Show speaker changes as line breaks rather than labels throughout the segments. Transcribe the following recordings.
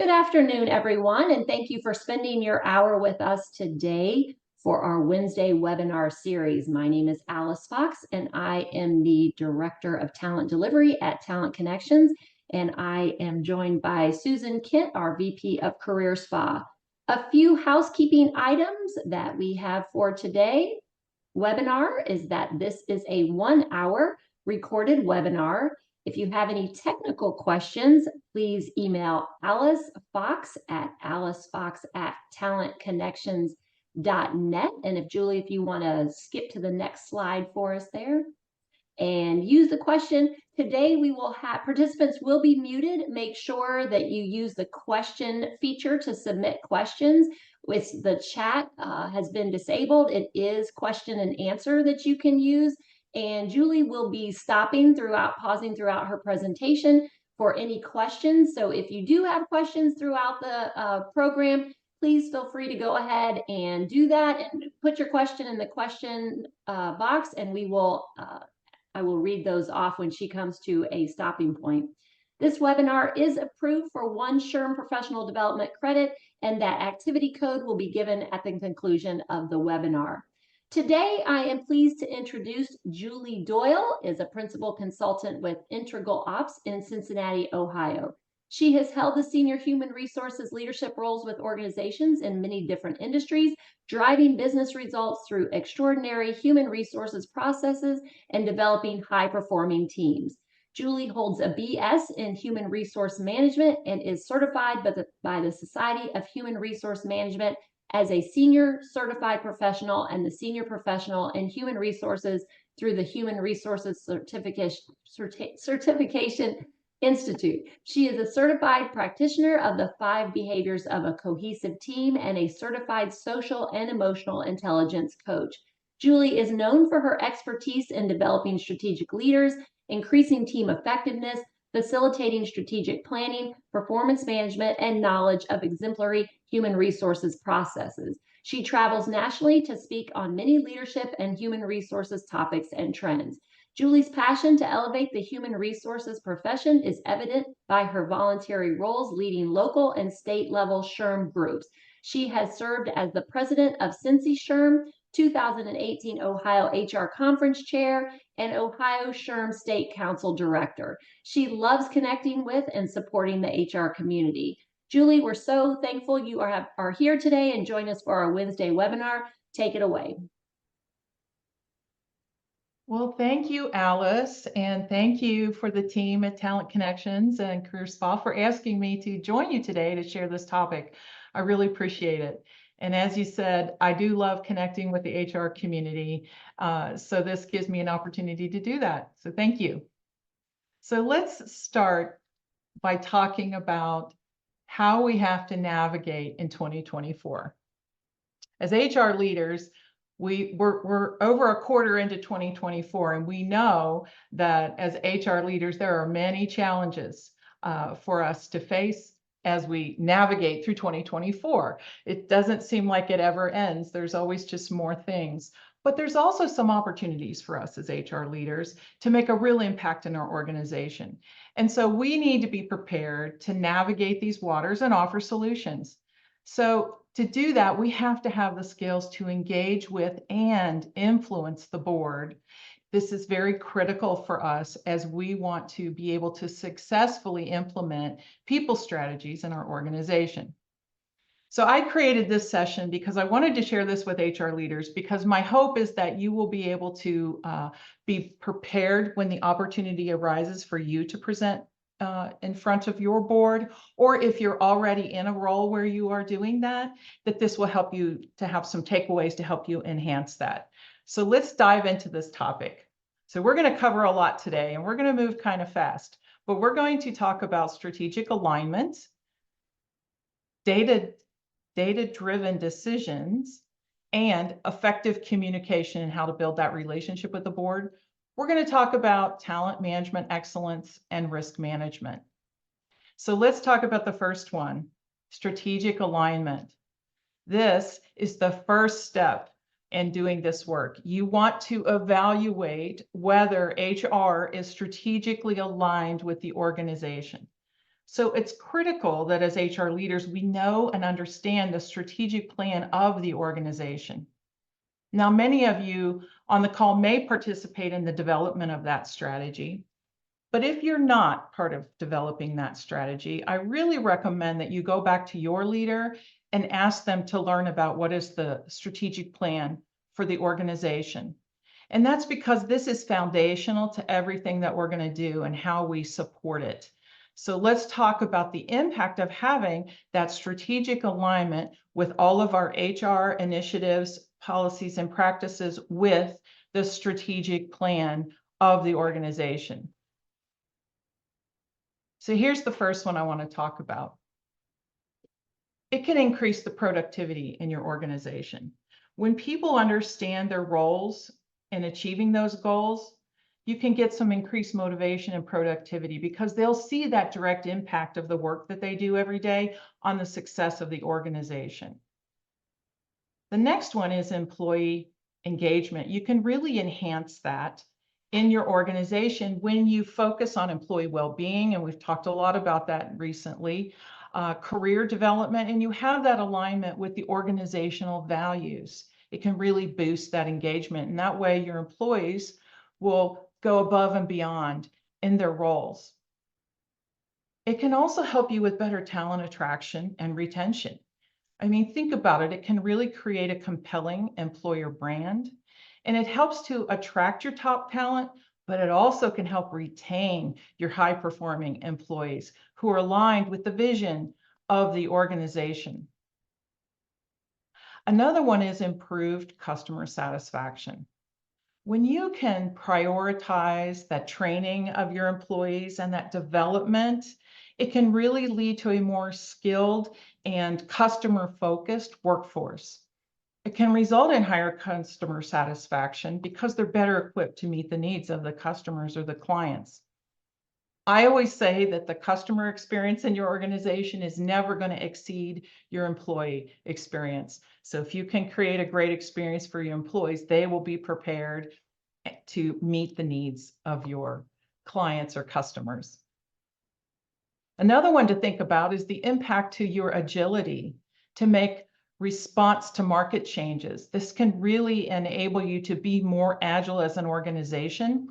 Good afternoon, everyone, and thank you for spending your hour with us today for our Wednesday webinar series. My name is Alice Fox, and I am the Director of Talent Delivery at Talent Connections, and I am joined by Susan Kent, our VP of Career Spa. A few housekeeping items that we have for today webinar is that this is a 1-hour recorded webinar. If you have any technical questions, please email Alice Fox at alicefox@talentconnections.net. And if Julie, if you want to skip to the next slide for us there and use the question. Today we will have participants will be muted. Make sure that you use the question feature to submit questions. With the chat has been disabled, it is question and answer that you can use. And Julie will be pausing throughout her presentation for any questions. So if you do have questions throughout the program, please feel free to go ahead and do that and put your question in the question box, and I will read those off when she comes to a stopping point. This webinar is approved for 1 SHRM Professional Development credit, and that activity code will be given at the conclusion of the webinar. Today, I am pleased to introduce Julie Doyle, is a principal consultant with Integral Ops in Cincinnati, Ohio. She has held the senior human resources leadership roles with organizations in many different industries, driving business results through extraordinary human resources processes and developing high-performing teams. Julie holds a BS in Human Resource Management and is certified by the Society of Human Resource Management as a senior certified professional and the senior professional in human resources through the Human Resources Certification Institute. She is a certified practitioner of the 5 behaviors of a cohesive team and a certified social and emotional intelligence coach. Julie is known for her expertise in developing strategic leaders, increasing team effectiveness, facilitating strategic planning, performance management, and knowledge of exemplary human resources processes. She travels nationally to speak on many leadership and human resources topics and trends. Julie's passion to elevate the human resources profession is evident by her voluntary roles leading local and state level SHRM groups. She has served as the president of Cincy SHRM, 2018 Ohio HR Conference Chair, and Ohio SHRM State Council Director. She loves connecting with and supporting the HR community. Julie, we're so thankful you are here today and join us for our Wednesday webinar. Take it away.
Well, thank you, Alice, and thank you for the team at Talent Connections and Career Spa for asking me to join you today to share this topic. I really appreciate it. And as you said, I do love connecting with the HR community, so this gives me an opportunity to do that. So thank you. So let's start by talking about how we have to navigate in 2024. As HR leaders, we're over a quarter into 2024, and we know that as HR leaders, there are many challenges for us to face as we navigate through 2024. It doesn't seem like it ever ends. There's always just more things. But there's also some opportunities for us as HR leaders to make a real impact in our organization. And so we need to be prepared to navigate these waters and offer solutions. So to do that, we have to have the skills to engage with and influence the board. This is very critical for us as we want to be able to successfully implement people strategies in our organization. So I created this session because I wanted to share this with HR leaders, because my hope is that you will be able to be prepared when the opportunity arises for you to present in front of your board, or if you're already in a role where you are doing that, that this will help you to have some takeaways to help you enhance that. So let's dive into this topic. So we're going to cover a lot today, and we're going to move kind of fast, but we're going to talk about strategic alignment, data-driven decisions, and effective communication and how to build that relationship with the board. We're going to talk about talent management excellence and risk management. So let's talk about the first one, strategic alignment. This is the first step in doing this work. You want to evaluate whether HR is strategically aligned with the organization. So it's critical that as HR leaders, we know and understand the strategic plan of the organization. Now, many of you on the call may participate in the development of that strategy. But if you're not part of developing that strategy, I really recommend that you go back to your leader and ask them to learn about what is the strategic plan for the organization. And that's because this is foundational to everything that we're going to do and how we support it. So let's talk about the impact of having that strategic alignment with all of our HR initiatives, policies, and practices with the strategic plan of the organization. So here's the first one I want to talk about. It can increase the productivity in your organization. When people understand their roles in achieving those goals, you can get some increased motivation and productivity because they'll see that direct impact of the work that they do every day on the success of the organization. The next one is employee engagement. You can really enhance that in your organization when you focus on employee well-being, and we've talked a lot about that recently, career development, and you have that alignment with the organizational values. It can really boost that engagement, and that way your employees will go above and beyond in their roles. It can also help you with better talent attraction and retention. I mean, think about it. It can really create a compelling employer brand, and it helps to attract your top talent, but it also can help retain your high-performing employees who are aligned with the vision of the organization. Another one is improved customer satisfaction. When you can prioritize that training of your employees and that development, it can really lead to a more skilled and customer-focused workforce. It can result in higher customer satisfaction because they're better equipped to meet the needs of the customers or the clients. I always say that the customer experience in your organization is never going to exceed your employee experience. So if you can create a great experience for your employees, they will be prepared to meet the needs of your clients or customers. Another one to think about is the impact to your agility to make response to market changes. This can really enable you to be more agile as an organization,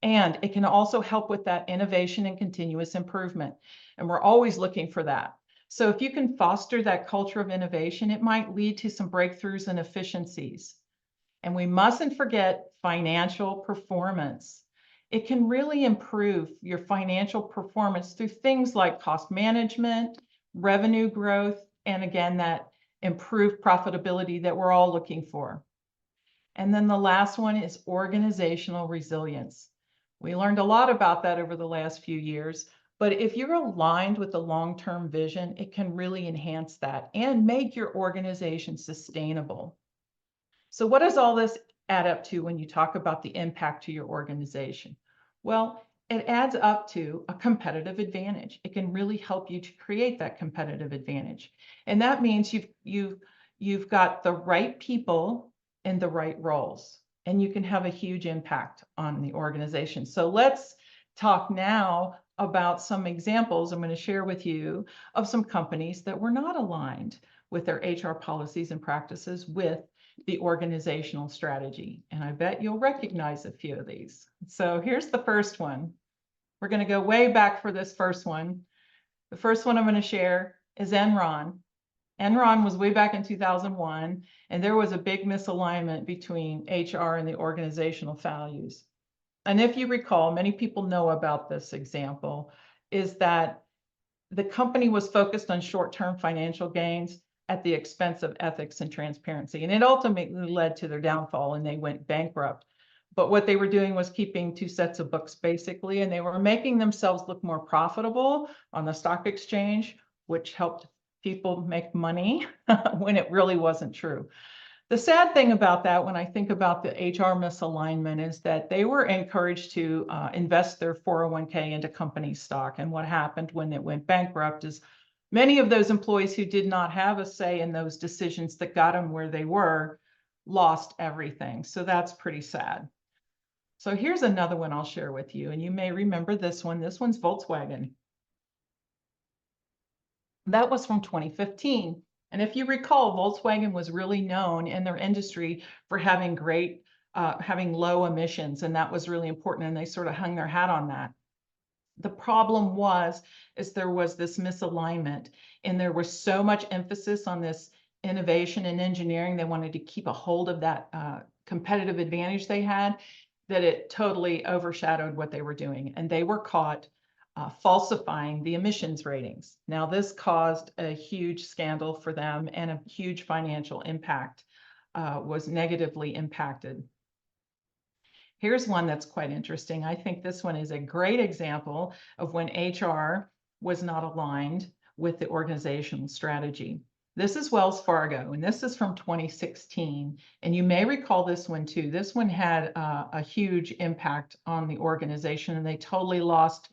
and it can also help with that innovation and continuous improvement. And we're always looking for that. So if you can foster that culture of innovation, it might lead to some breakthroughs and efficiencies. And we mustn't forget financial performance. It can really improve your financial performance through things like cost management, revenue growth, and again, that improved profitability that we're all looking for. And then the last one is organizational resilience. We learned a lot about that over the last few years, but if you're aligned with the long-term vision, it can really enhance that and make your organization sustainable. So what does all this add up to when you talk about the impact to your organization? Well, it adds up to a competitive advantage. It can really help you to create that competitive advantage. And that means you've got the right people in the right roles, and you can have a huge impact on the organization. So let's talk now about some examples I'm going to share with you of some companies that were not aligned with their HR policies and practices with the organizational strategy. And I bet you'll recognize a few of these. So here's the first one. We're going to go way back for this first one. The first one I'm going to share is Enron. Enron was way back in 2001, and there was a big misalignment between HR and the organizational values. And if you recall, many people know about this example, is that the company was focused on short-term financial gains at the expense of ethics and transparency. And it ultimately led to their downfall and they went bankrupt. But what they were doing was keeping two sets of books basically, and they were making themselves look more profitable on the stock exchange, which helped people make money when it really wasn't true. The sad thing about that, when I think about the HR misalignment, is that they were encouraged to invest their 401k into company stock. And what happened when it went bankrupt is many of those employees who did not have a say in those decisions that got them where they were lost everything. So that's pretty sad. So here's another one I'll share with you, and you may remember this one. This one's Volkswagen. That was from 2015. And if you recall, Volkswagen was really known in their industry for having having low emissions, and that was really important. And they sort of hung their hat on that. The problem is there was this misalignment, and there was so much emphasis on this innovation and engineering. They wanted to keep a hold of that competitive advantage they had, that it totally overshadowed what they were doing. And they were caught falsifying the emissions ratings. Now, this caused a huge scandal for them, and a huge financial impact was negatively impacted. Here's one that's quite interesting. I think this one is a great example of when HR was not aligned with the organizational strategy. This is Wells Fargo, and this is from 2016. And you may recall this one too. This one had a huge impact on the organization, and they totally lost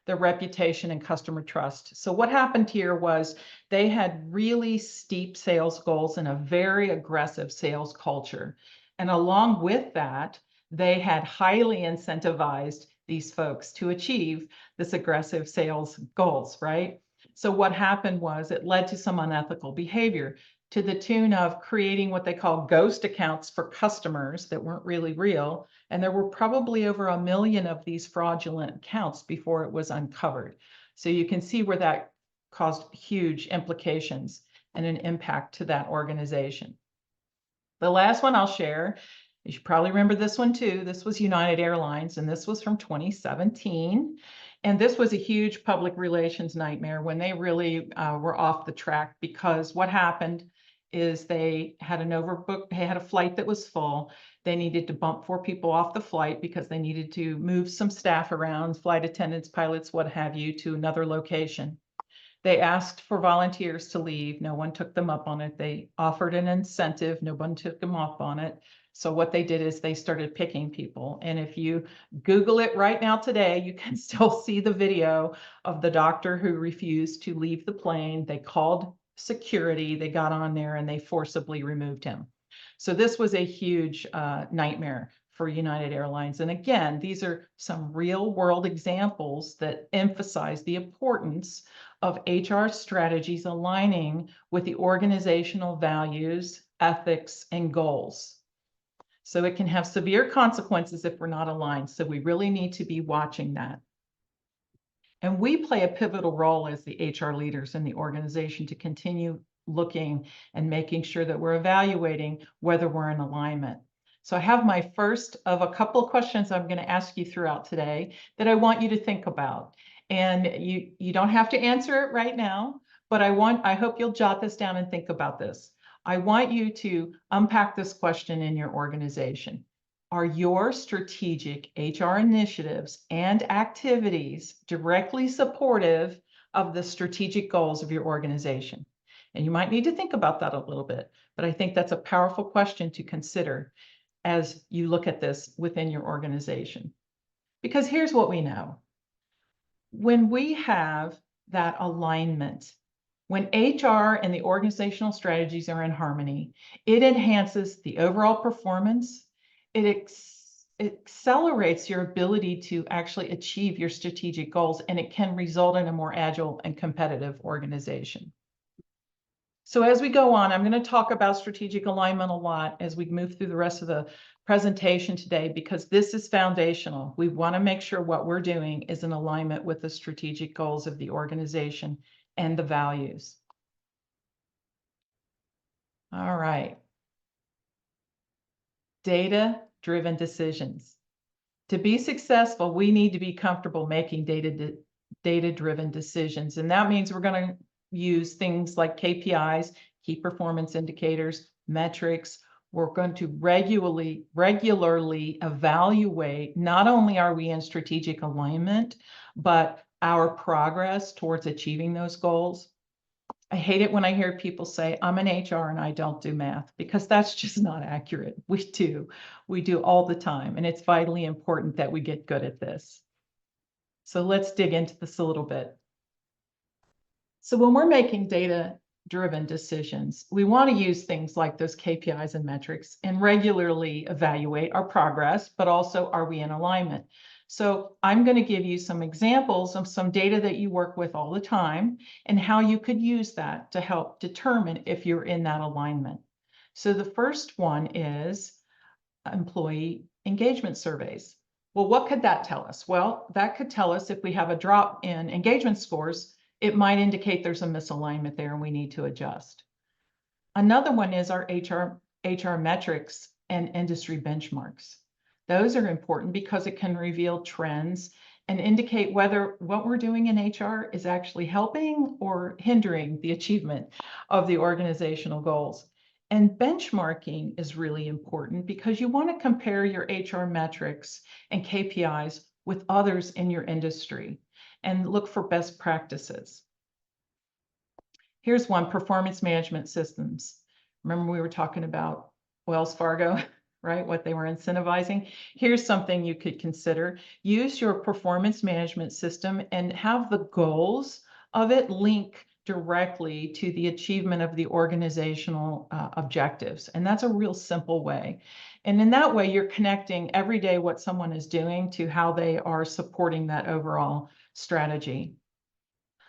their reputation and customer trust. So what happened here was they had really steep sales goals and a very aggressive sales culture. And along with that, they had highly incentivized these folks to achieve this aggressive sales goals, right? So what happened was it led to some unethical behavior, to the tune of creating what they call ghost accounts for customers that weren't really real. And there were probably over 1 million of these fraudulent accounts before it was uncovered. So you can see where that caused huge implications and an impact to that organization. The last one I'll share, you should probably remember this one too. This was United Airlines, and this was from 2017. And this was a huge public relations nightmare when they really were off the track, because what happened is they had they had a flight that was full. They needed to bump 4 people off the flight because they needed to move some staff around, flight attendants, pilots, what have you, to another location. They asked for volunteers to leave. No one took them up on it. They offered an incentive. No one took them up on it. So what they did is they started picking people. And if you Google it right now today, you can still see the video of the doctor who refused to leave the plane. They called security. They got on there and they forcibly removed him. So this was a huge nightmare for United Airlines. And again, these are some real world examples that emphasize the importance of HR strategies aligning with the organizational values, ethics, and goals. So it can have severe consequences if we're not aligned. So we really need to be watching that. And we play a pivotal role as the HR leaders in the organization to continue looking and making sure that we're evaluating whether we're in alignment. So I have my first of a couple of questions I'm going to ask you throughout today that I want you to think about. And you don't have to answer it right now, but I hope you'll jot this down and think about this. I want you to unpack this question in your organization. Are your strategic HR initiatives and activities directly supportive of the strategic goals of your organization? And you might need to think about that a little bit, but I think that's a powerful question to consider as you look at this within your organization. Because here's what we know. When we have that alignment, when HR and the organizational strategies are in harmony, it enhances the overall performance. It accelerates your ability to actually achieve your strategic goals, and it can result in a more agile and competitive organization. So as we go on, I'm going to talk about strategic alignment a lot as we move through the rest of the presentation today, because this is foundational. We want to make sure what we're doing is in alignment with the strategic goals of the organization and the values. All right. Data-driven decisions. To be successful, we need to be comfortable making data-driven decisions. And that means we're going to use things like KPIs, key performance indicators, metrics. We're going to regularly evaluate not only are we in strategic alignment, but our progress towards achieving those goals. I hate it when I hear people say, I'm an HR and I don't do math, because that's just not accurate. We do all the time. And it's vitally important that we get good at this. So let's dig into this a little bit. So when we're making data-driven decisions, we want to use things like those KPIs and metrics and regularly evaluate our progress, but also, are we in alignment? So I'm going to give you some examples of some data that you work with all the time and how you could use that to help determine if you're in that alignment. So the first one is employee engagement surveys. Well, what could that tell us? Well, that could tell us if we have a drop in engagement scores, it might indicate there's a misalignment there and we need to adjust. Another one is our HR metrics and industry benchmarks. Those are important because it can reveal trends and indicate whether what we're doing in HR is actually helping or hindering the achievement of the organizational goals. And benchmarking is really important because you want to compare your HR metrics and KPIs with others in your industry and look for best practices. Here's one, performance management systems. Remember we were talking about Wells Fargo, right? What they were incentivizing. Here's something you could consider. Use your performance management system and have the goals of it link directly to the achievement of the organizational objectives. And that's a real simple way. And in that way, you're connecting every day what someone is doing to how they are supporting that overall strategy.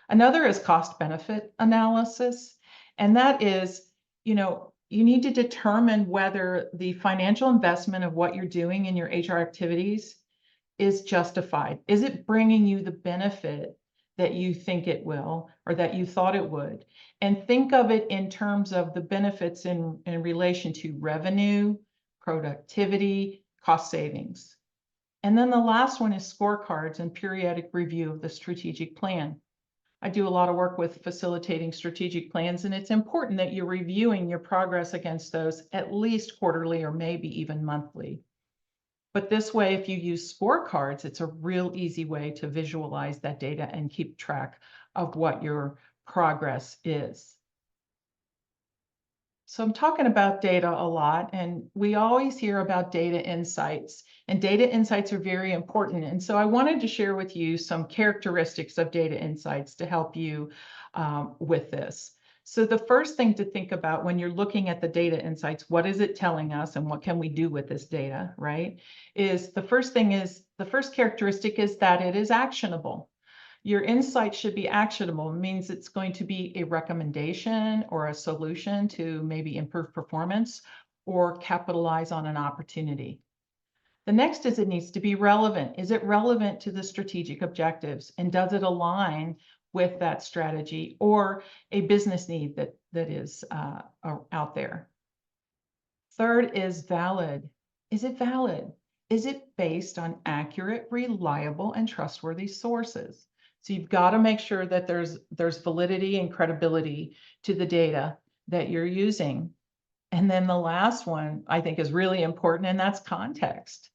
Another is cost benefit analysis. And that is, you need to determine whether the financial investment of what you're doing in your HR activities is justified. Is it bringing you the benefit that you think it will or that you thought it would? And think of it in terms of the benefits in relation to revenue, productivity, cost savings. And then the last one is scorecards and periodic review of the strategic plan. I do a lot of work with facilitating strategic plans, and it's important that you're reviewing your progress against those at least quarterly or maybe even monthly. But this way, if you use scorecards, it's a real easy way to visualize that data and keep track of what your progress is. So I'm talking about data a lot, and we always hear about data insights, and data insights are very important. And so I wanted to share with you some characteristics of data insights to help you with this. So the first thing to think about when you're looking at the data insights, what is it telling us and what can we do with this data, right? The first characteristic is that it is actionable. Your insight should be actionable. It means it's going to be a recommendation or a solution to maybe improve performance or capitalize on an opportunity. The next is it needs to be relevant. Is it relevant to the strategic objectives? And does it align with that strategy or a business need that is out there? Third is valid. Is it valid? Is it based on accurate, reliable, and trustworthy sources? So you've got to make sure that there's validity and credibility to the data that you're using. And then the last one I think is really important, and that's context.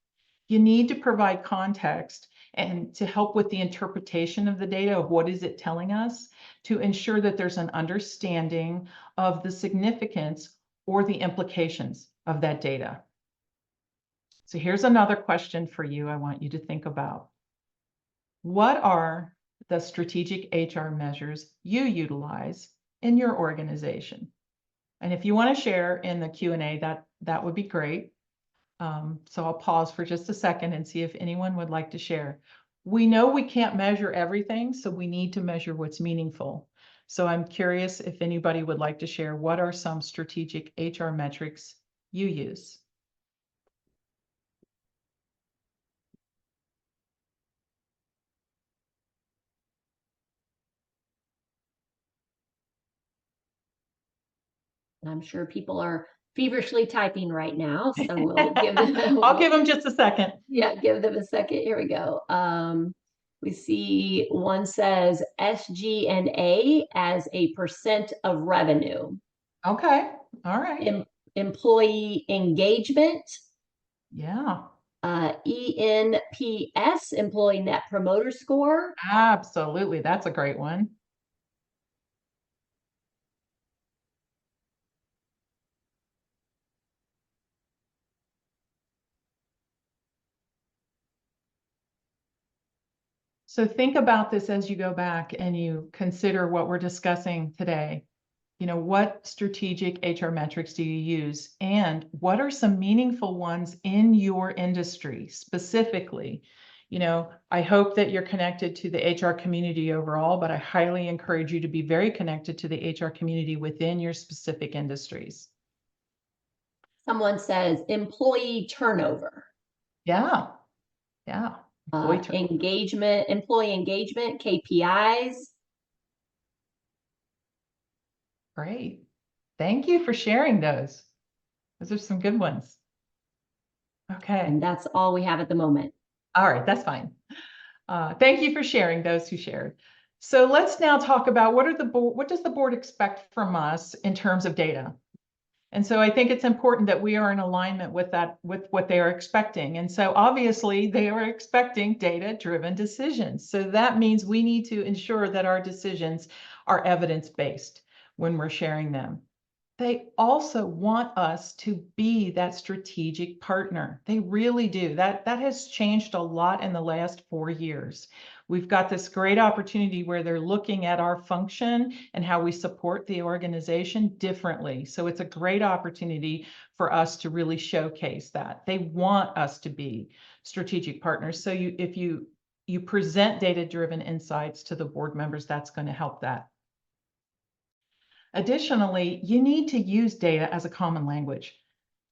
You need to provide context and to help with the interpretation of the data of what is it telling us to ensure that there's an understanding of the significance or the implications of that data. So here's another question for you I want you to think about. What are the strategic HR measures you utilize in your organization? And if you want to share in the Q&A, that would be great. So I'll pause for just a second and see if anyone would like to share. We know we can't measure everything, so we need to measure what's meaningful. So I'm curious if anybody would like to share what are some strategic HR metrics you use?
I'm sure people are feverishly typing right now, so we'll give them.
I'll give them just a second.
Yeah, give them a second. Here we go. We see one says SG&A as a percent of revenue.
Okay, all right.
Employee engagement.
Yeah.
ENPS, employee net promoter score.
Absolutely, that's a great one. So think about this as you go back and you consider what we're discussing today. What strategic HR metrics do you use? And what are some meaningful ones in your industry specifically? I hope that you're connected to the HR community overall, but I highly encourage you to be very connected to the HR community within your specific industries.
Someone says employee turnover.
Yeah.
Employee engagement, KPIs.
Great. Thank you for sharing those. Those are some good ones. Okay.
And that's all we have at the moment.
All right, that's fine. Thank you for sharing, those who shared. So let's now talk about what does the board expect from us in terms of data? And so I think it's important that we are in alignment with what they are expecting. And so obviously they are expecting data-driven decisions. So that means we need to ensure that our decisions are evidence-based when we're sharing them. They also want us to be that strategic partner. They really do. That has changed a lot in the last 4 years. We've got this great opportunity where they're looking at our function and how we support the organization differently. So it's a great opportunity for us to really showcase that. They want us to be strategic partners. So if you present data-driven insights to the board members, that's going to help that. Additionally, you need to use data as a common language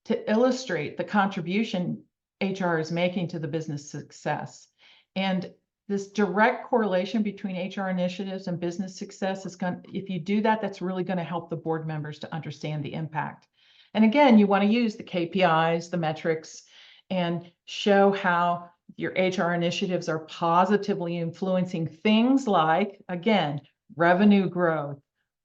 to illustrate the contribution HR is making to the business success. And this direct correlation between HR initiatives and business success if you do that, that's really going to help the board members to understand the impact. And again, you want to use the KPIs, the metrics, and show how your HR initiatives are positively influencing things like, again, revenue growth,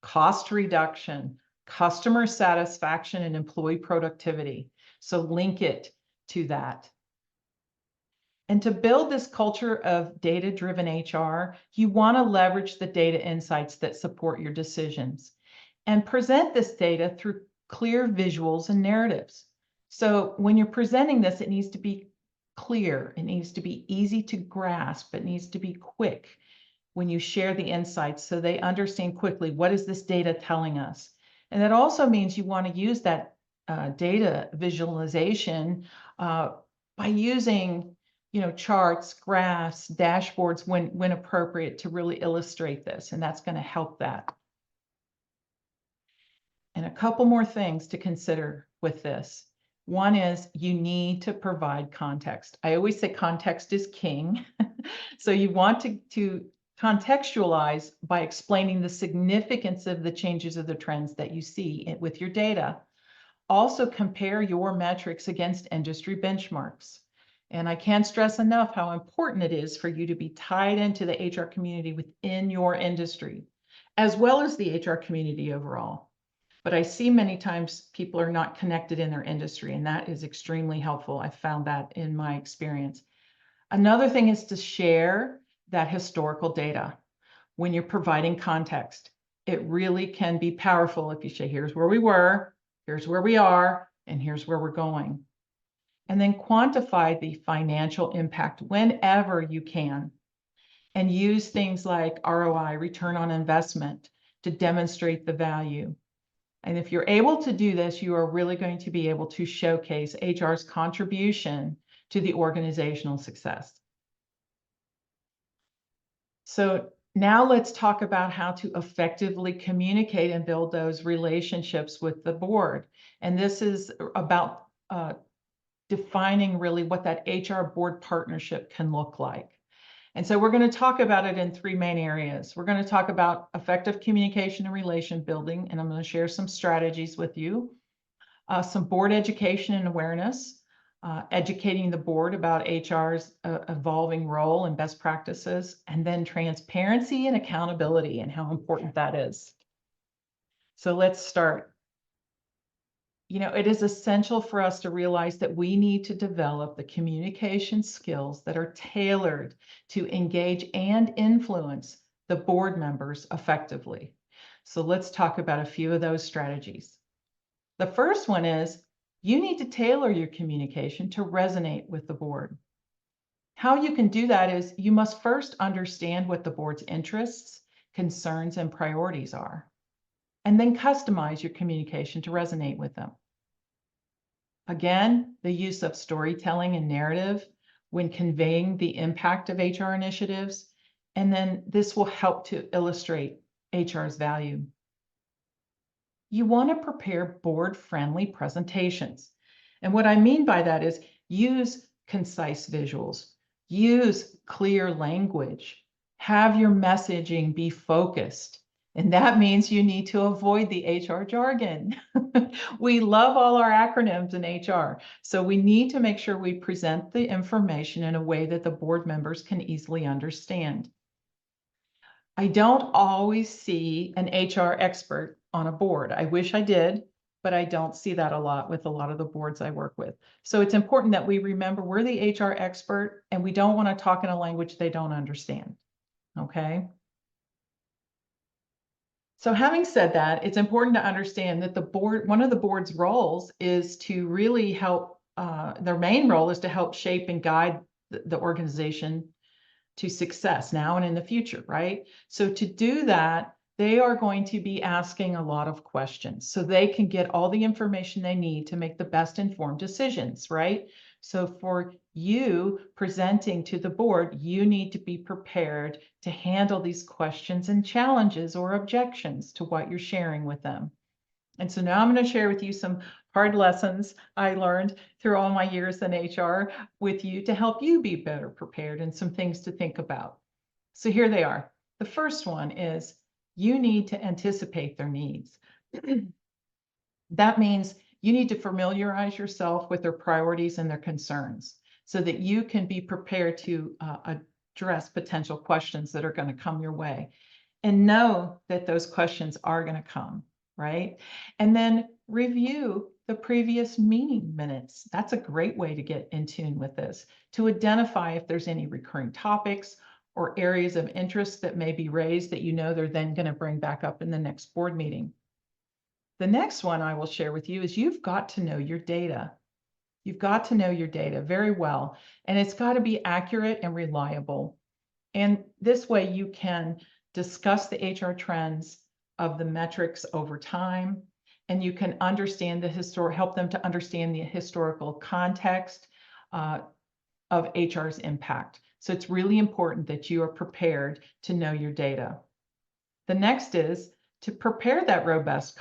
cost reduction, customer satisfaction, and employee productivity. So link it to that. And to build this culture of data-driven HR, you want to leverage the data insights that support your decisions and present this data through clear visuals and narratives. So when you're presenting this, it needs to be clear, it needs to be easy to grasp, it needs to be quick when you share the insights so they understand quickly, what is this data telling us? And that also means you want to use that data visualization by using charts, graphs, dashboards when appropriate to really illustrate this, and that's going to help that. And a couple more things to consider with this. One is you need to provide context. I always say context is king. So you want to contextualize by explaining the significance of the changes of the trends that you see with your data. Also compare your metrics against industry benchmarks. And I can't stress enough how important it is for you to be tied into the HR community within your industry, as well as the HR community overall. But I see many times people are not connected in their industry, and that is extremely helpful. I found that in my experience. Another thing is to share that historical data when you're providing context. It really can be powerful if you say, here's where we were, here's where we are, and here's where we're going. And then quantify the financial impact whenever you can. And use things like ROI, return on investment, to demonstrate the value. And if you're able to do this, you are really going to be able to showcase HR's contribution to the organizational success. So now let's talk about how to effectively communicate and build those relationships with the board. And this is about defining really what that HR board partnership can look like. And so we're going to talk about it in 3 main areas. We're going to talk about effective communication and relation building, and I'm going to share some strategies with you. Some board education and awareness, educating the board about HR's evolving role and best practices, and then transparency and accountability and how important that is. So let's start. It is essential for us to realize that we need to develop the communication skills that are tailored to engage and influence the board members effectively. So let's talk about a few of those strategies. The first one is you need to tailor your communication to resonate with the board. How you can do that is you must first understand what the board's interests, concerns, and priorities are, and then customize your communication to resonate with them. Again, the use of storytelling and narrative when conveying the impact of HR initiatives. And then this will help to illustrate HR's value. You want to prepare board-friendly presentations. And what I mean by that is use concise visuals, use clear language, have your messaging be focused. And that means you need to avoid the HR jargon. We love all our acronyms in HR, so we need to make sure we present the information in a way that the board members can easily understand. I don't always see an HR expert on a board. I wish I did, but I don't see that a lot with a lot of the boards I work with. So it's important that we remember we're the HR expert and we don't want to talk in a language they don't understand. Okay. So having said that, it's important to understand that the board, one of the board's roles is to really help, their main role is to help shape and guide the organization to success now and in the future, right? So to do that, they are going to be asking a lot of questions so they can get all the information they need to make the best informed decisions, right? So for you presenting to the board, you need to be prepared to handle these questions and challenges or objections to what you're sharing with them. And so now I'm going to share with you some hard lessons I learned through all my years in HR with you to help you be better prepared and some things to think about. So here they are. The first one is you need to anticipate their needs. That means you need to familiarize yourself with their priorities and their concerns so that you can be prepared to address potential questions that are going to come your way. And know that those questions are going to come, right? And then review the previous meeting minutes. That's a great way to get in tune with this, to identify if there's any recurring topics or areas of interest that may be raised that you know they're then going to bring back up in the next board meeting. The next one I will share with you is you've got to know your data. You've got to know your data very well, and it's got to be accurate and reliable. And this way you can discuss the HR trends of the metrics over time, and you can understand help them to understand the historical context of HR's impact. So it's really important that you are prepared to know your data. The next is to prepare that robust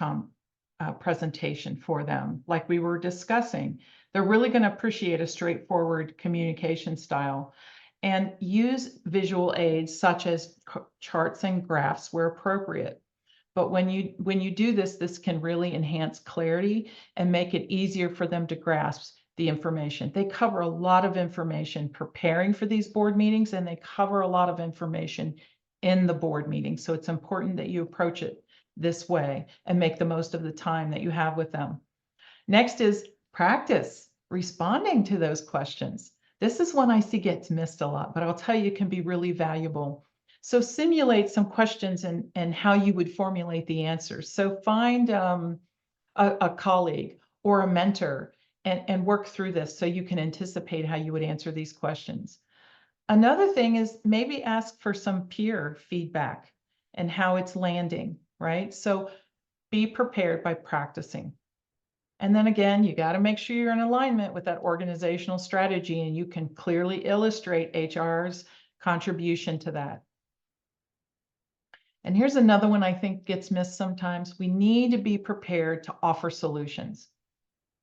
presentation for them, like we were discussing. They're really going to appreciate a straightforward communication style. And use visual aids such as charts and graphs where appropriate. But when you do this, this can really enhance clarity and make it easier for them to grasp the information. They cover a lot of information preparing for these board meetings, and they cover a lot of information in the board meeting. So it's important that you approach it this way and make the most of the time that you have with them. Next is practice responding to those questions. This is one I see gets missed a lot, but I'll tell you, it can be really valuable. So simulate some questions and how you would formulate the answers. So find a colleague or a mentor and work through this so you can anticipate how you would answer these questions. Another thing is maybe ask for some peer feedback and how it's landing, right? So be prepared by practicing. And then again, you got to make sure you're in alignment with that organizational strategy and you can clearly illustrate HR's contribution to that. And here's another one I think gets missed sometimes. We need to be prepared to offer solutions.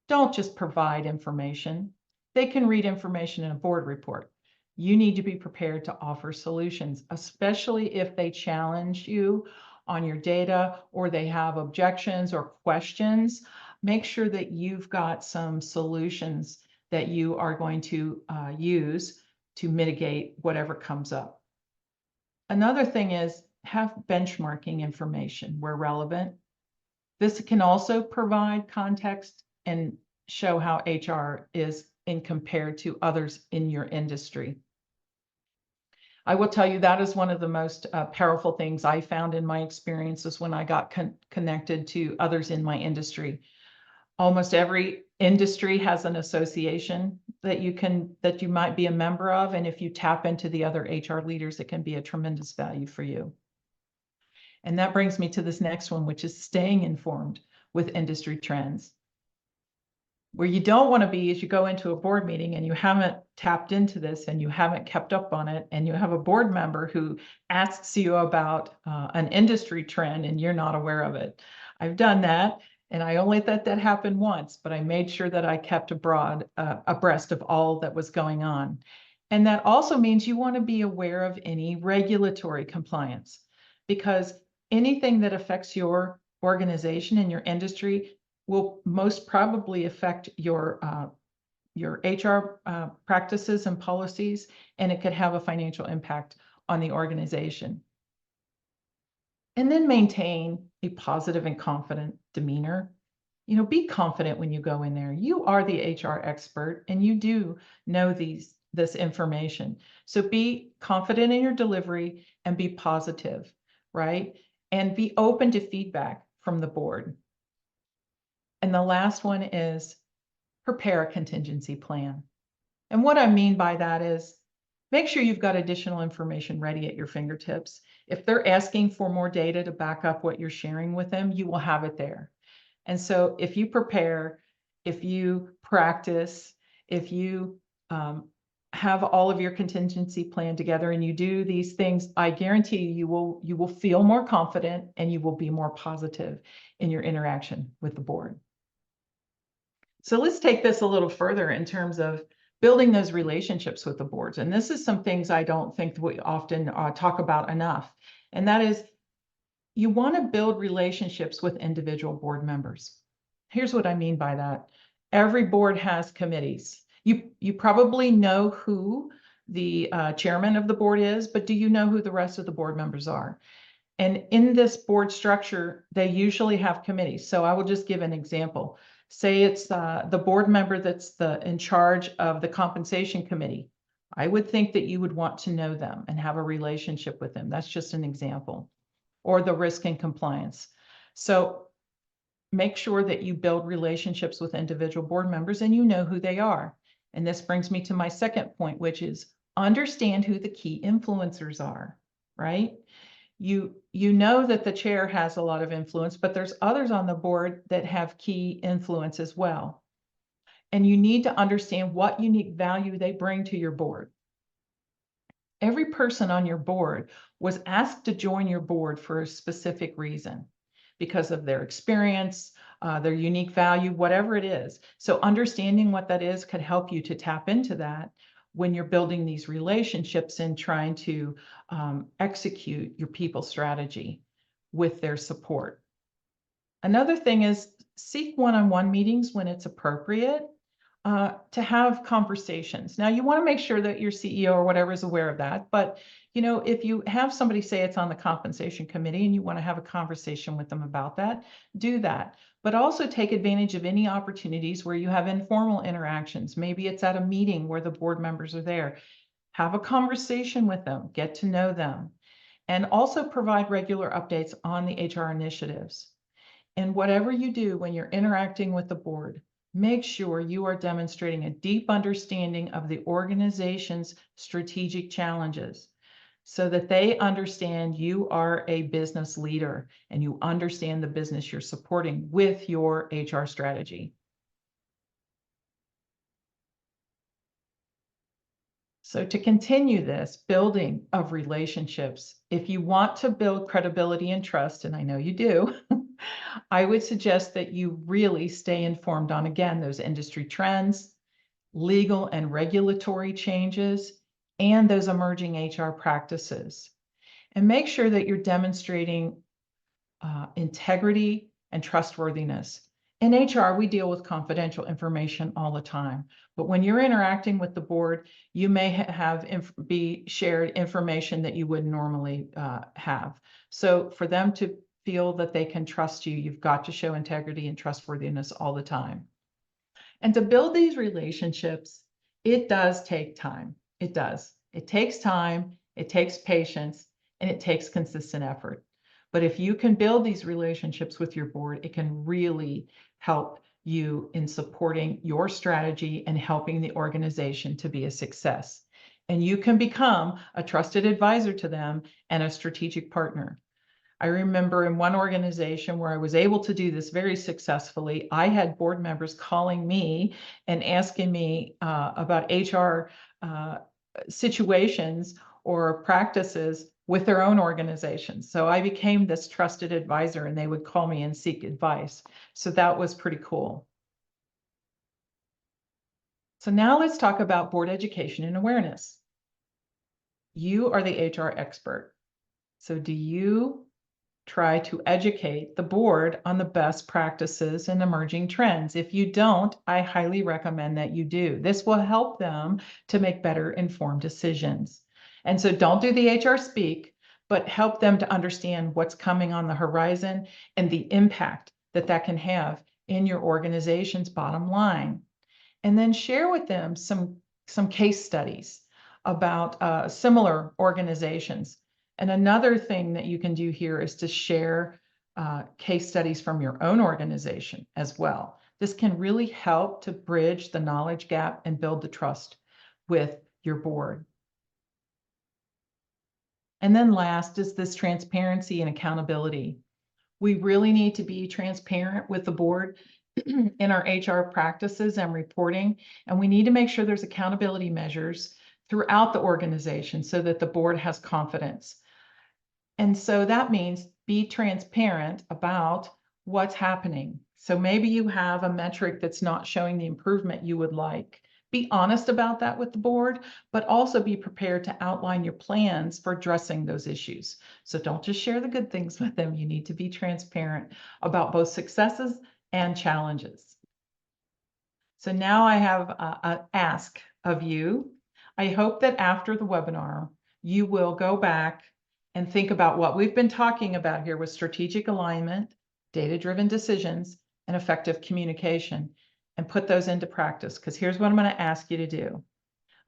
Don't just provide information. They can read information in a board report. You need to be prepared to offer solutions, especially if they challenge you on your data or they have objections or questions. Make sure that you've got some solutions that you are going to use to mitigate whatever comes up. Another thing is have benchmarking information where relevant. This can also provide context and show how HR is in compared to others in your industry. I will tell you that is one of the most powerful things I found in my experiences when I got connected to others in my industry. Almost every industry has an association that you might be a member of, and if you tap into the other HR leaders, it can be a tremendous value for you. And that brings me to this next one, which is staying informed with industry trends. Where you don't want to be is you go into a board meeting and you haven't tapped into this and you haven't kept up on it, and you have a board member who asks you about an industry trend and you're not aware of it. I've done that, and I only let that happen once, but I made sure that I kept abreast of all that was going on. And that also means you want to be aware of any regulatory compliance, because anything that affects your organization and your industry will most probably affect your HR practices and policies, and it could have a financial impact on the organization. And then maintain a positive and confident demeanor. You know, be confident when you go in there. You are the HR expert and you do know this information. So be confident in your delivery and be positive, right? And be open to feedback from the board. And the last one is prepare a contingency plan. And what I mean by that is make sure you've got additional information ready at your fingertips. If they're asking for more data to back up what you're sharing with them, you will have it there. And so if you prepare, if you practice, if you have all of your contingency plan together and you do these things, I guarantee you will feel more confident and you will be more positive in your interaction with the board. So let's take this a little further in terms of building those relationships with the boards. And this is some things I don't think we often talk about enough. And that is, you want to build relationships with individual board members. Here's what I mean by that. Every board has committees. You probably know who the chairman of the board is, but do you know who the rest of the board members are? And in this board structure, they usually have committees. So I will just give an example. Say it's the board member that's in charge of the compensation committee. I would think that you would want to know them and have a relationship with them. That's just an example. Or the risk and compliance. So make sure that you build relationships with individual board members and you know who they are. And this brings me to my second point, which is understand who the key influencers are, right? You know that the chair has a lot of influence, but there's others on the board that have key influence as well. And you need to understand what unique value they bring to your board. Every person on your board was asked to join your board for a specific reason, because of their experience, their unique value, whatever it is. So understanding what that is could help you to tap into that when you're building these relationships and trying to execute your people strategy with their support. Another thing is seek one-on-one meetings when it's appropriate to have conversations. Now, you want to make sure that your CEO or whatever is aware of that. But, you know, if you have somebody say it's on the compensation committee and you want to have a conversation with them about that, do that. But also take advantage of any opportunities where you have informal interactions. Maybe it's at a meeting where the board members are there. Have a conversation with them, get to know them, and also provide regular updates on the HR initiatives. And whatever you do when you're interacting with the board, make sure you are demonstrating a deep understanding of the organization's strategic challenges so that they understand you are a business leader and you understand the business you're supporting with your HR strategy. So to continue this building of relationships, if you want to build credibility and trust, and I know you do, I would suggest that you really stay informed on, again, those industry trends, legal and regulatory changes, and those emerging HR practices. And make sure that you're demonstrating integrity and trustworthiness. In HR, we deal with confidential information all the time. But when you're interacting with the board, you may be shared information that you wouldn't normally have. So for them to feel that they can trust you, you've got to show integrity and trustworthiness all the time. And to build these relationships, it does take time. It does. It takes time, it takes patience, and it takes consistent effort. But if you can build these relationships with your board, it can really help you in supporting your strategy and helping the organization to be a success. And you can become a trusted advisor to them and a strategic partner. I remember in one organization where I was able to do this very successfully, I had board members calling me and asking me about HR situations or practices with their own organizations. So I became this trusted advisor and they would call me and seek advice. So that was pretty cool. So now let's talk about board education and awareness. You are the HR expert. So do you try to educate the board on the best practices and emerging trends? If you don't, I highly recommend that you do. This will help them to make better informed decisions. And so don't do the HR speak, but help them to understand what's coming on the horizon and the impact that that can have in your organization's bottom line. And then share with them some case studies about similar organizations. And another thing that you can do here is to share case studies from your own organization as well. This can really help to bridge the knowledge gap and build the trust with your board. And then last is this transparency and accountability. We really need to be transparent with the board in our HR practices and reporting, and we need to make sure there's accountability measures throughout the organization so that the board has confidence. And so that means be transparent about what's happening. So maybe you have a metric that's not showing the improvement you would like. Be honest about that with the board, but also be prepared to outline your plans for addressing those issues. So don't just share the good things with them. You need to be transparent about both successes and challenges. So now I have an ask of you. I hope that after the webinar, you will go back and think about what we've been talking about here with strategic alignment, data-driven decisions, and effective communication, and put those into practice. Because here's what I'm going to ask you to do.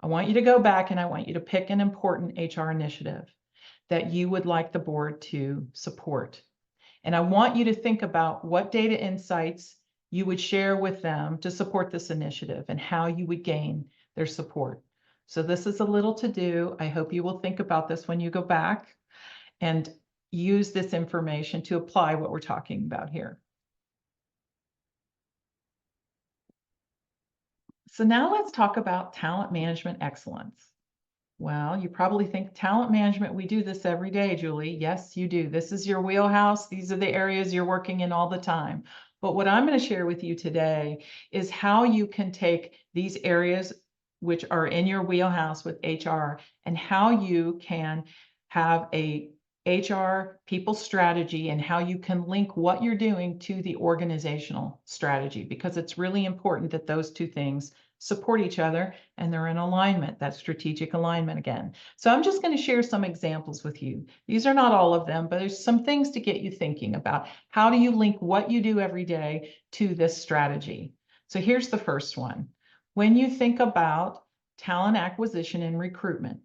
I want you to go back and I want you to pick an important HR initiative that you would like the board to support. And I want you to think about what data insights you would share with them to support this initiative and how you would gain their support. So this is a little to do. I hope you will think about this when you go back and use this information to apply what we're talking about here. So now let's talk about talent management excellence. Well, you probably think talent management, we do this every day, Julie. Yes, you do. This is your wheelhouse. These are the areas you're working in all the time. But what I'm going to share with you today is how you can take these areas which are in your wheelhouse with HR and how you can have a HR people strategy and how you can link what you're doing to the organizational strategy, because it's really important that those two things support each other and they're in alignment, that strategic alignment again. So I'm just going to share some examples with you. These are not all of them, but there's some things to get you thinking about. How do you link what you do every day to this strategy? So here's the first one. When you think about talent acquisition and recruitment,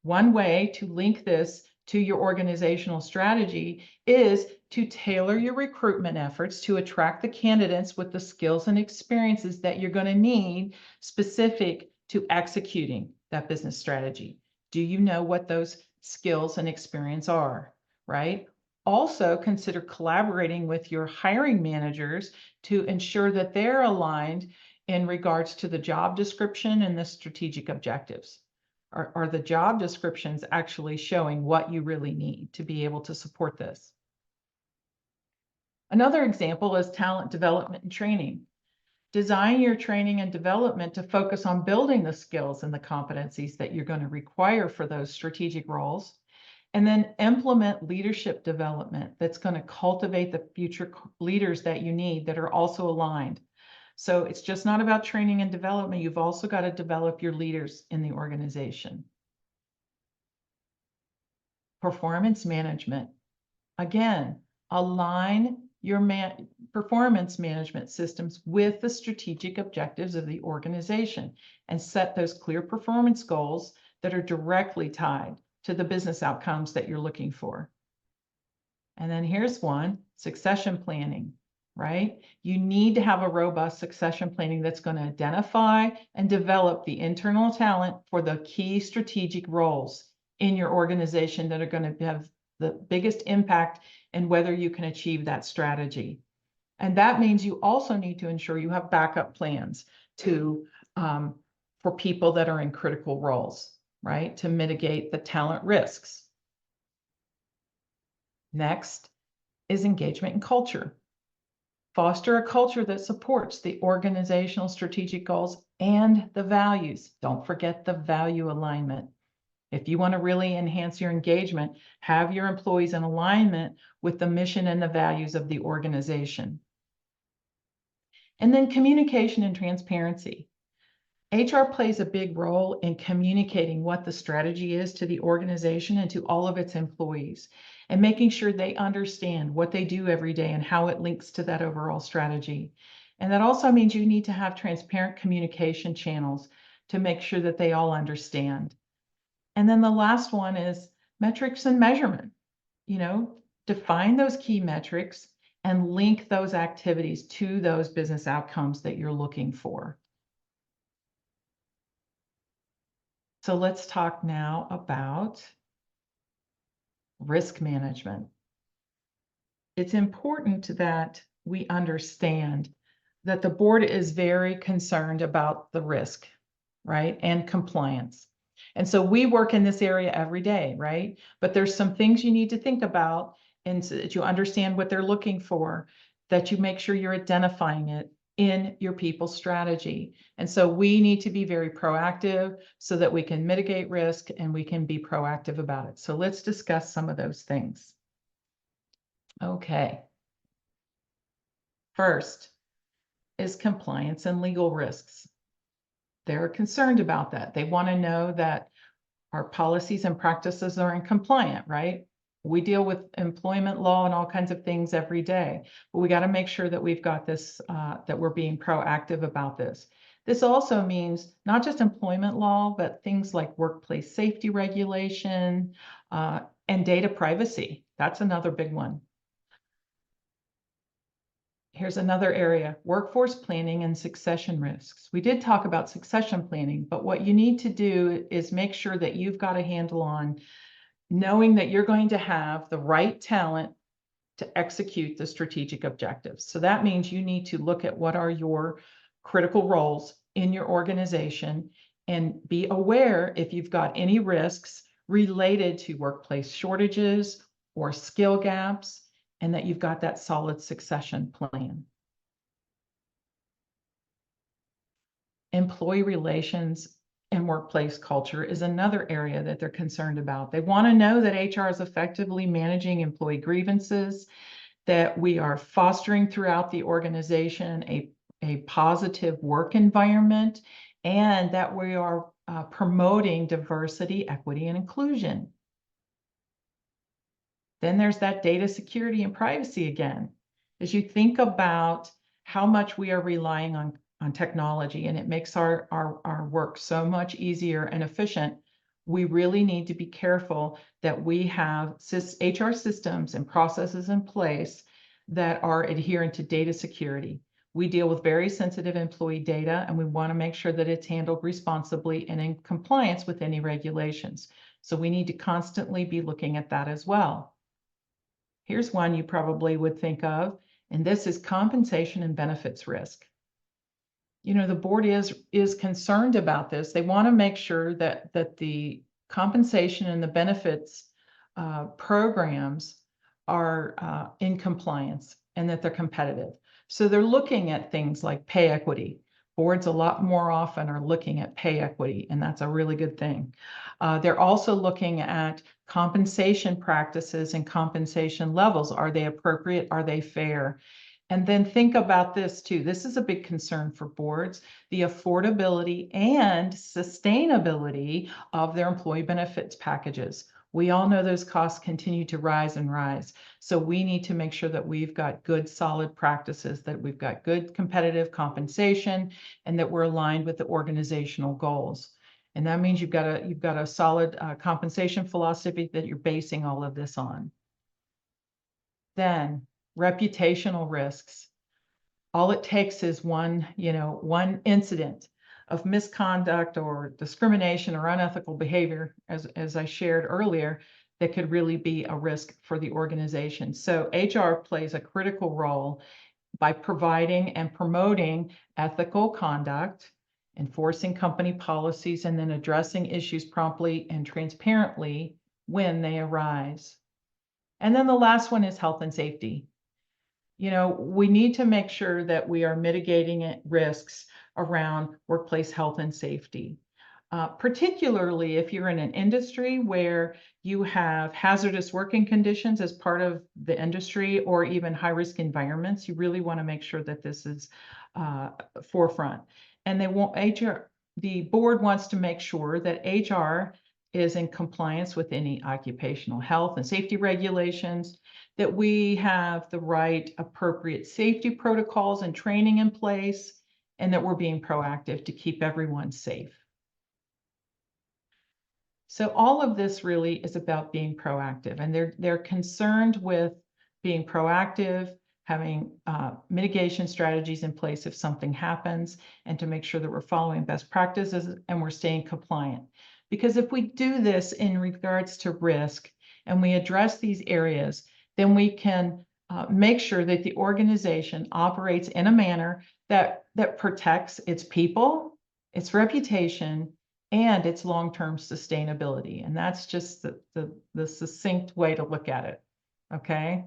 one way to link this to your organizational strategy is to tailor your recruitment efforts to attract the candidates with the skills and experiences that you're going to need specific to executing that business strategy. Do you know what those skills and experience are, right? Also consider collaborating with your hiring managers to ensure that they're aligned in regards to the job description and the strategic objectives. Are the job descriptions actually showing what you really need to be able to support this? Another example is talent development and training. Design your training and development to focus on building the skills and the competencies that you're going to require for those strategic roles. And then implement leadership development that's going to cultivate the future leaders that you need that are also aligned. So it's just not about training and development. You've also got to develop your leaders in the organization. Performance management. Again, align your performance management systems with the strategic objectives of the organization and set those clear performance goals that are directly tied to the business outcomes that you're looking for. And then here's one, succession planning, right? You need to have a robust succession planning that's going to identify and develop the internal talent for the key strategic roles in your organization that are going to have the biggest impact and whether you can achieve that strategy. And that means you also need to ensure you have backup plans to for people that are in critical roles, right? To mitigate the talent risks. Next is engagement and culture. Foster a culture that supports the organizational strategic goals and the values. Don't forget the value alignment. If you want to really enhance your engagement, have your employees in alignment with the mission and the values of the organization. And then communication and transparency. HR plays a big role in communicating what the strategy is to the organization and to all of its employees, and making sure they understand what they do every day and how it links to that overall strategy. And that also means you need to have transparent communication channels to make sure that they all understand. And then the last one is metrics and measurement. Define those key metrics and link those activities to those business outcomes that you're looking for. So let's talk now about risk management. It's important that we understand that the board is very concerned about the risk, right? And compliance. And so we work in this area every day, right? But there's some things you need to think about, and so that you understand what they're looking for, that you make sure you're identifying it in your people strategy. And so we need to be very proactive so that we can mitigate risk and we can be proactive about it. So let's discuss some of those things. Okay. First is compliance and legal risks. They're concerned about that. They want to know that our policies and practices are in compliant, right? We deal with employment law and all kinds of things every day, but we got to make sure that we've got this, that we're being proactive about this. This also means not just employment law, but things like workplace safety regulation and data privacy. That's another big one. Here's another area, workforce planning and succession risks. We did talk about succession planning, but what you need to do is make sure that you've got a handle on knowing that you're going to have the right talent to execute the strategic objectives. So that means you need to look at what are your critical roles in your organization and be aware if you've got any risks related to workplace shortages or skill gaps, and that you've got that solid succession plan. Employee relations and workplace culture is another area that they're concerned about. They want to know that HR is effectively managing employee grievances, that we are fostering throughout the organization a positive work environment, and that we are promoting diversity, equity, and inclusion. Then there's that data security and privacy again. As you think about how much we are relying on technology and it makes our work so much easier and efficient, we really need to be careful that we have HR systems and processes in place that are adherent to data security. We deal with very sensitive employee data, and we want to make sure that it's handled responsibly and in compliance with any regulations. So we need to constantly be looking at that as well. Here's one you probably would think of, and this is compensation and benefits risk. The board is concerned about this. They want to make sure that the compensation and the benefits programs are in compliance and that they're competitive. So they're looking at things like pay equity. Boards a lot more often are looking at pay equity, and that's a really good thing. They're also looking at compensation practices and compensation levels. Are they appropriate? Are they fair? And then think about this too. This is a big concern for boards, the affordability and sustainability of their employee benefits packages. We all know those costs continue to rise and rise. So we need to make sure that we've got good, solid practices, that we've got good competitive compensation, and that we're aligned with the organizational goals. And that means you've got a solid compensation philosophy that you're basing all of this on. Then reputational risks. All it takes is one incident of misconduct or discrimination or unethical behavior, as I shared earlier, that could really be a risk for the organization. So HR plays a critical role by providing and promoting ethical conduct, enforcing company policies, and then addressing issues promptly and transparently when they arise. And then the last one is health and safety. We need to make sure that we are mitigating risks around workplace health and safety. Particularly if you're in an industry where you have hazardous working conditions as part of the industry, or even high-risk environments, you really want to make sure that this is forefront. And the board wants to make sure that HR is in compliance with any occupational health and safety regulations, that we have the right appropriate safety protocols and training in place, and that we're being proactive to keep everyone safe. So all of this really is about being proactive, and they're concerned with being proactive, having mitigation strategies in place if something happens, and to make sure that we're following best practices and we're staying compliant. Because if we do this in regards to risk and we address these areas, then we can make sure that the organization operates in a manner that protects its people, its reputation, and its long-term sustainability. And that's just the succinct way to look at it, okay?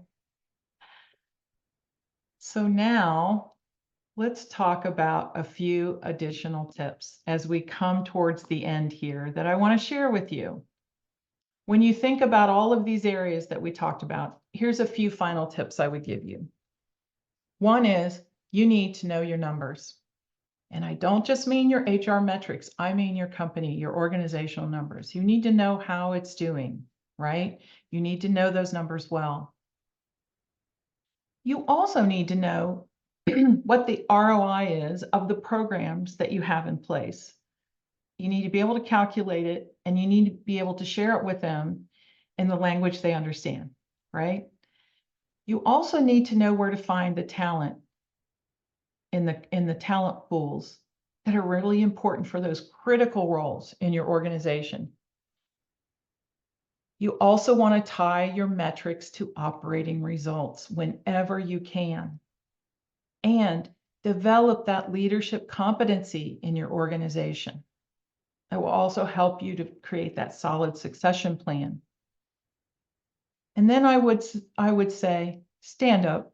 So now let's talk about a few additional tips as we come towards the end here that I want to share with you. When you think about all of these areas that we talked about, here's a few final tips I would give you. One is you need to know your numbers. And I don't just mean your HR metrics, I mean your company, your organizational numbers. You need to know how it's doing, right? You need to know those numbers well. You also need to know what the ROI is of the programs that you have in place. You need to be able to calculate it, and you need to be able to share it with them in the language they understand, right? You also need to know where to find the talent in the talent pools that are really important for those critical roles in your organization. You also want to tie your metrics to operating results whenever you can, and develop that leadership competency in your organization. That will also help you to create that solid succession plan. And then I would say, stand up.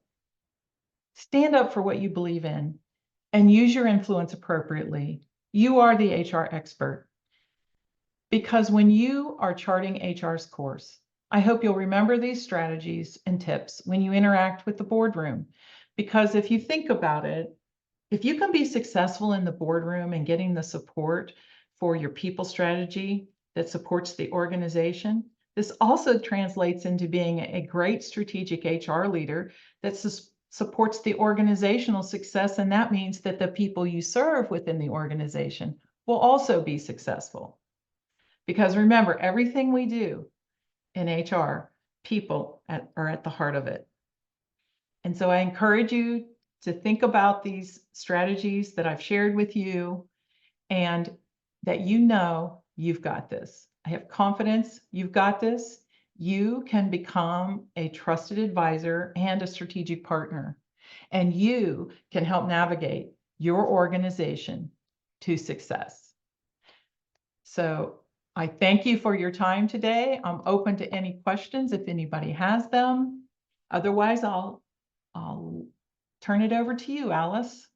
Stand up for what you believe in and use your influence appropriately. You are the HR expert. Because when you are charting HR's course, I hope you'll remember these strategies and tips when you interact with the boardroom. Because if you think about it, if you can be successful in the boardroom and getting the support for your people strategy that supports the organization, this also translates into being a great strategic HR leader that supports the organizational success. And that means that the people you serve within the organization will also be successful. Because remember, everything we do in HR, people are at the heart of it. And so I encourage you to think about these strategies that I've shared with you, and that you've got this. I have confidence you've got this. You can become a trusted advisor and a strategic partner, and you can help navigate your organization to success. So I thank you for your time today. I'm open to any questions if anybody has them. Otherwise, I'll turn it over to you, Alice.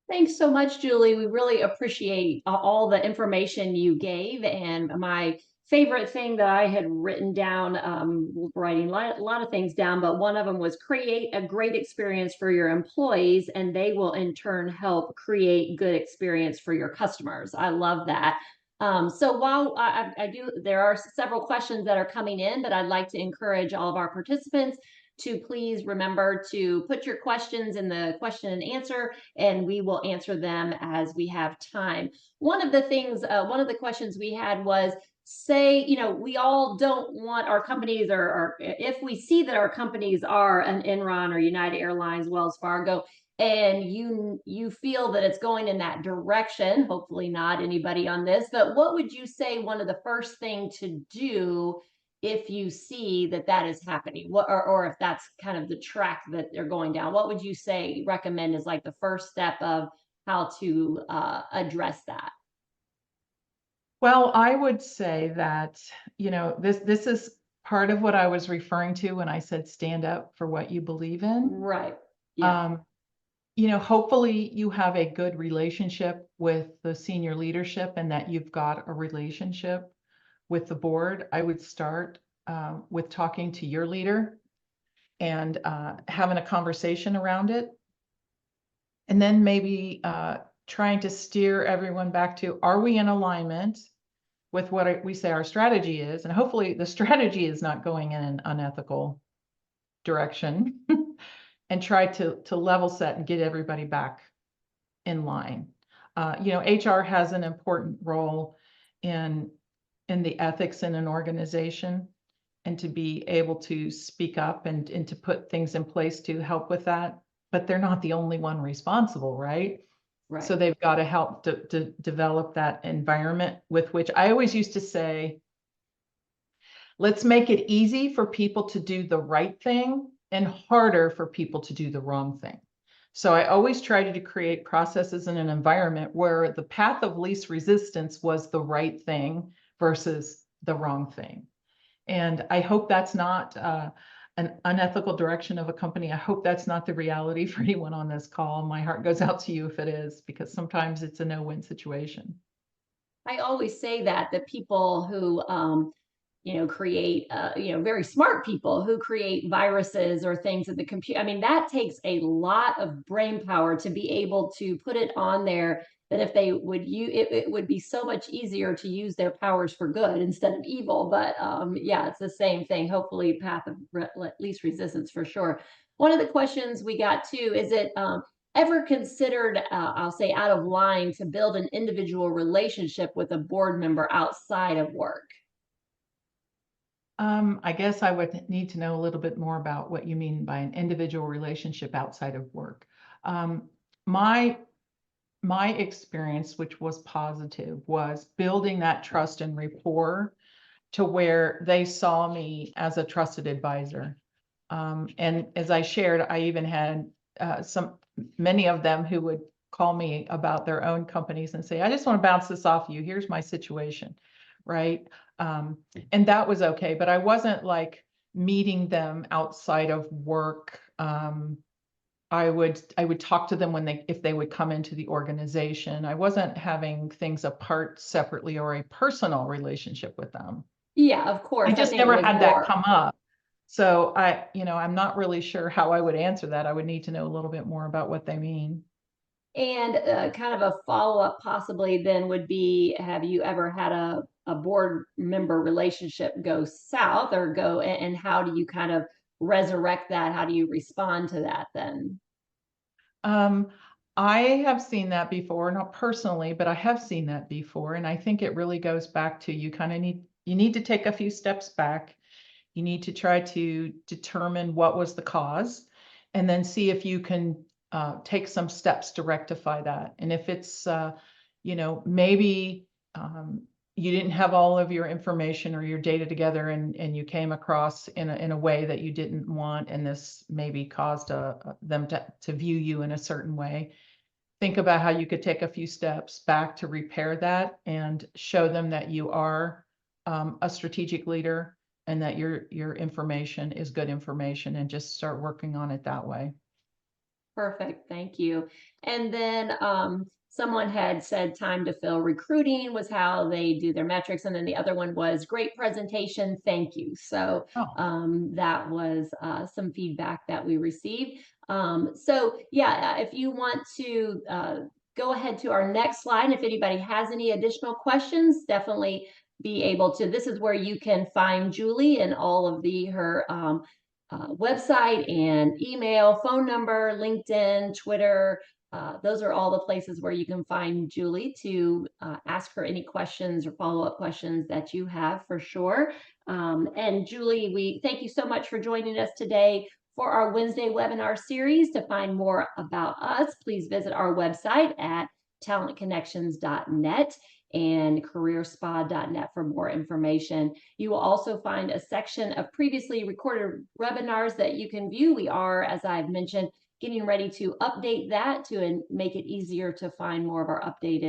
Thanks so much, Julie. We really appreciate all the information you gave. And my favorite thing that I had written down, writing a lot of things down, but one of them was create a great experience for your employees, and they will in turn help create good experience for your customers. I love that. So while I do, there are several questions that are coming in, but I'd like to encourage all of our participants to please remember to put your questions in the question and answer, and we will answer them as we have time. One of the things, one of the questions we had was, say, we all don't want our companies, or if we see that our companies are an Enron or United Airlines, Wells Fargo, and you feel that it's going in that direction, hopefully not anybody on this, but what would you say one of the first thing to do if you see that that is happening, what, or if that's kind of the track that they're going down, what would you say recommend is like the first step of how to address that?
Well, I would say that, this is part of what I was referring to when I said stand up for what you believe in.
Right. Yeah.
Um, hopefully you have a good relationship with the senior leadership and that you've got a relationship with the board. I would start with talking to your leader and having a conversation around it. And then maybe trying to steer everyone back to, are we in alignment with what we say our strategy is? And hopefully the strategy is not going in an unethical direction and try to level set and get everybody back in line. HR has an important role in the ethics in an organization, and to be able to speak up and to put things in place to help with that. But they're not the only one responsible, right? So
Right.
they've got to help to develop that environment, with which I always used to say, let's make it easy for people to do the right thing and harder for people to do the wrong thing. So I always tried to create processes in an environment where the path of least resistance was the right thing versus the wrong thing. And I hope that's not an unethical direction of a company. I hope that's not the reality for anyone on this call. My heart goes out to you if it is, because sometimes it's a no-win situation.
I always say that the people who create very smart people who create viruses or things at the computer, I mean, that takes a lot of brain power to be able to put it on there, that if they would use it, it would be so much easier to use their powers for good instead of evil. But yeah, it's the same thing. Hopefully path of least resistance for sure. One of the questions we got too, is it ever considered, I'll say, out of line to build an individual relationship with a board member outside of work?
I guess I would need to know a little bit more about what you mean by an individual relationship outside of work. Um, my my experience, which was positive, was building that trust and rapport to where they saw me as a trusted advisor. And as I shared, I even had many of them who would call me about their own companies and say, I just want to bounce this off you. Here's my situation. Right. Um, and that was okay. But I wasn't like meeting them outside of work. I would talk to them if they would come into the organization. I wasn't having things apart separately or a personal relationship with them.
Yeah, of
I
course. I
just
think it
never
was
had that
more.
come up. So I'm not really sure how I would answer that. I would need to know a little bit more about what they mean.
And kind of a follow up, possibly, then would be, have you ever had a board member relationship go south or go, and how do you kind of resurrect that? How do you respond to that then?
Um, I have seen that before, not personally, but I have seen that before. And I think it really goes back to, you need to take a few steps back. You need to try to determine what was the cause, and then see if you can take some steps to rectify that. And if it's, maybe you didn't have all of your information or your data together, and you came across in a way that you didn't want, and this maybe caused them to view you in a certain way. Think about how you could take a few steps back to repair that and show them that you are a strategic leader, and that your information is good information, and just start working on it that way.
Perfect. Thank you. And then someone had said time to fill recruiting was how they do their metrics. And then the other one was great presentation. Thank you. So
Oh,
that was some feedback that we received. So, yeah, if you want to go ahead to our next slide, if anybody has any additional questions, definitely be able to. This is where you can find Julie and all of her website and email, phone number, LinkedIn, Twitter. Those are all the places where you can find Julie to ask her any questions or follow up questions that you have, for sure. And Julie, we thank you so much for joining us today for our Wednesday webinar series. To find more about us, please visit our website at talentconnections.net. and careerspa.net for more information. You will also find a section of previously recorded webinars that you can view. We are, as I've mentioned, getting ready to update that to make it easier to find more of our updated